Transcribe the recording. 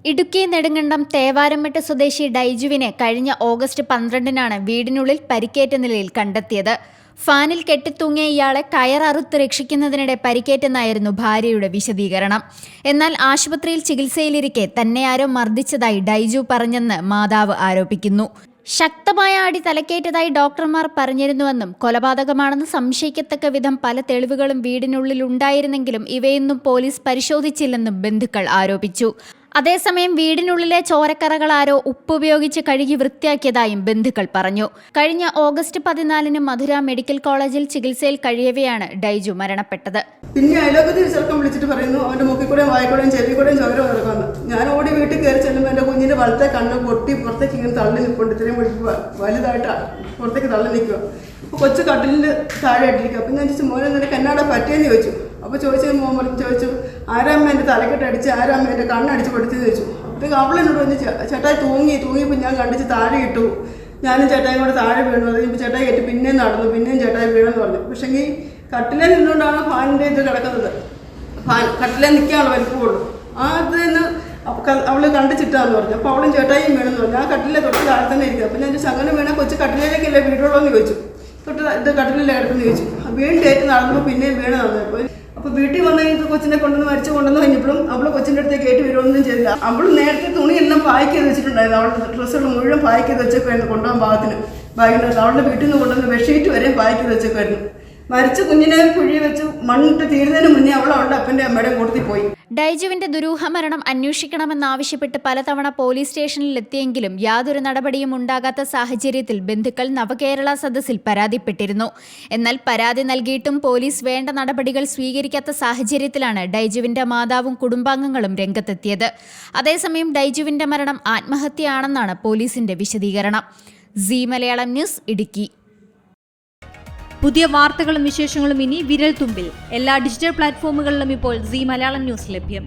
ഇടുക്കി നെടുങ്കണ്ടം തേവാരംമെട്ട് സ്വദേശി ഡൈജുവിനെ കഴിഞ്ഞ ഓഗസ്റ്റ് 12-നാണ് വീടിനുള്ളിൽ പരിക്കേറ്റ നിലയിൽ കണ്ടെത്തിയത്. ഫാനിൽ കെട്ടിത്തൂങ്ങിയ ഇയാളെ കയററുത്ത് രക്ഷിക്കുന്നതിനിടെ പരിക്കേറ്റെന്നായിരുന്നു ഭാര്യയുടെ വിശദീകരണം. എന്നാൽ ആശുപത്രിയിൽ ചികിത്സയിലിരിക്കെ തന്നെ ആരോ മർദ്ദിച്ചതായി ഡൈജു പറഞ്ഞെന്ന് മാതാവ് ആരോപിക്കുന്നു. ശക്തമായ അടി തലക്കേറ്റതായി ഡോക്ടർമാർ പറഞ്ഞിരുന്നുവെന്നും കൊലപാതകമാണെന്ന് സംശയിക്കത്തക്ക വിധം പല തെളിവുകളും വീടിനുള്ളിൽ ഉണ്ടായിരുന്നെങ്കിലും ഇവയൊന്നും പോലീസ് പരിശോധിച്ചില്ലെന്നും ബന്ധുക്കൾ ആരോപിച്ചു. അതേസമയം വീടിനുള്ളിലെ ചോരക്കറകൾ ആരോ ഉപ്പുപയോഗിച്ച് കഴുകി വൃത്തിയാക്കിയതായും ബന്ധുക്കൾ പറഞ്ഞു. കഴിഞ്ഞ ഓഗസ്റ്റ് 14-ന് മധുര മെഡിക്കൽ കോളേജിൽ ചികിത്സയിൽ കഴിയവെയാണ് ഡൈജു മരണപ്പെട്ടത്. പിന്നെ അയലോക്കത്തിൽ ചെറുക്കം വിളിച്ചിട്ട് പറയുന്നു അവന്റെ മുക്കിൽ കൂടെയും വായിക്കൂടെയും ചെവി കൂടെയും ചോര കിടക്കുന്നു. ഞാൻ ഓടി വീട്ടിൽ കയറി ചെല്ലുമ്പോൾ എൻ്റെ കുഞ്ഞിന്റെ വലത്തെ കണ്ണ് പൊട്ടി പുറത്തേക്ക് ഇങ്ങനെ തള്ളി നിൽപ്പുണ്ട്. ഇത്രയും വലുതായിട്ട് പുറത്തേക്ക് തള്ളി നിൽക്കുക. അപ്പോൾ കൊച്ചു കട്ടിലിൽ താഴെ ഇട്ടിരിക്കുക. അപ്പം ഞാൻ ചോദിച്ചു, മോനെ നിനക്ക് എന്നാടാ പറ്റിയെന്ന് ചോദിച്ചു. അപ്പോൾ മോൻ ചോദിച്ചു, ആരാമ്മ എൻ്റെ തലക്കെട്ട് അടിച്ച്, ആരാമ്മ എൻ്റെ കണ്ണടിച്ച് പഠിച്ചെന്ന് ചോദിച്ചു. അപ്പോൾ അവളെന്നോട് വന്ന് ചേട്ടായി തൂങ്ങിയപ്പോൾ ഞാൻ കണ്ടിച്ച് താഴെ ഇട്ടു. ഞാനും ചേട്ടായും കൂടെ താഴെ വീണു. അത് കഴിഞ്ഞപ്പോൾ ചേട്ടായി കയറ്റി പിന്നെയും നടന്നു, പിന്നെയും ചേട്ടായി വീണെന്ന് പറഞ്ഞു. പക്ഷേങ്കിൽ കട്ടിലേ നിന്നുകൊണ്ടാണ് ഫാനിൻ്റെ ഇത് കിടക്കുന്നത്. കട്ടിലേ നിൽക്കാനുള്ള വലിപ്പമുള്ളൂ. അതിന് അവൾ കണ്ടിച്ചിട്ടാന്ന് പറഞ്ഞു. അപ്പോൾ അവളും ചേട്ടായും വീണെന്ന് പറഞ്ഞു. ആ കട്ടിലെ തൊട്ട് താഴെ തന്നെ ഇരിക്കുക. അപ്പോൾ ഞാൻ ചോദിച്ചു, അങ്ങനെ വീണാൽ കൊച്ചു കട്ടിലേക്കല്ലേ വീടുള്ളൂ എന്ന് ചോദിച്ചു. തൊട്ട് ഇത് കട്ടിലല്ലേ കിടക്കുന്നു ചോദിച്ചു. വീണ്ടും ഏറ്റു നടന്നപ്പോൾ പിന്നെയും വീണ് നടന്നു. അപ്പോൾ വീട്ടിൽ വന്ന് കഴിഞ്ഞിട്ട് കൊച്ചിനെ കൊണ്ടുവന്ന് കഴിഞ്ഞപ്പോഴും അവൾ കൊച്ചിൻ്റെ അടുത്തേക്ക് കയറ്റി വരുമൊന്നും ചെയ്തില്ല. അവൾ നേരത്തെ തുണിയെല്ലാം പാക്ക് ചെയ്ത് വെച്ചിട്ടുണ്ടായിരുന്നു. അവളുടെ ഡ്രസ്സുകൾ മുഴുവൻ പാക്ക് ചെയ്ത് വെച്ചേക്കുമായിരുന്നു കൊണ്ടുപോകാൻ ഭാഗത്തിന്. ബാഗിനകത്ത് അവളുടെ വീട്ടിൽ നിന്ന് കൊണ്ടുവന്ന് ബെഡ്ഷീറ്റ് വരെ പാക്ക് ചെയ്ത് വെച്ചേക്കുമായിരുന്നു. മരിച്ച കുഞ്ഞിനെ കുഴി വെച്ച് മണ്ണിട്ട് തീരുന്നതിന് മുന്നേ അവളുടെ അപ്പൻ്റെ അമ്മയുടെയും കൂട്ടത്തിൽ പോയി. ഡൈജുവിന്റെ ദുരൂഹ മരണം അന്വേഷിക്കണമെന്നാവശ്യപ്പെട്ട് പലതവണ പോലീസ് സ്റ്റേഷനിൽ എത്തിയെങ്കിലും യാതൊരു നടപടിയും ഉണ്ടാകാത്ത സാഹചര്യത്തിൽ ബന്ധുക്കൾ നവകേരള സദസ്സിൽ പരാതിപ്പെട്ടിരുന്നു. എന്നാൽ പരാതി നൽകിയിട്ടും പോലീസ് വേണ്ട നടപടികൾ സ്വീകരിക്കാത്ത സാഹചര്യത്തിലാണ് ഡൈജുവിന്റെ മാതാവും കുടുംബാംഗങ്ങളും രംഗത്തെത്തിയത്. അതേസമയം ഡൈജുവിന്റെ മരണം ആത്മഹത്യയാണെന്നാണ് പോലീസിന്റെ വിശദീകരണം. Zee Malayalam news, Idukki. പുതിയ വാർത്തകളും വിശേഷങ്ങളും ഇനി വിരൽ തുമ്പിൽ. എല്ലാ ഡിജിറ്റൽ പ്ലാറ്റ്ഫോമുകളിലും ഇപ്പോൾ സീ മലയാളം ന്യൂസ് ലഭ്യം.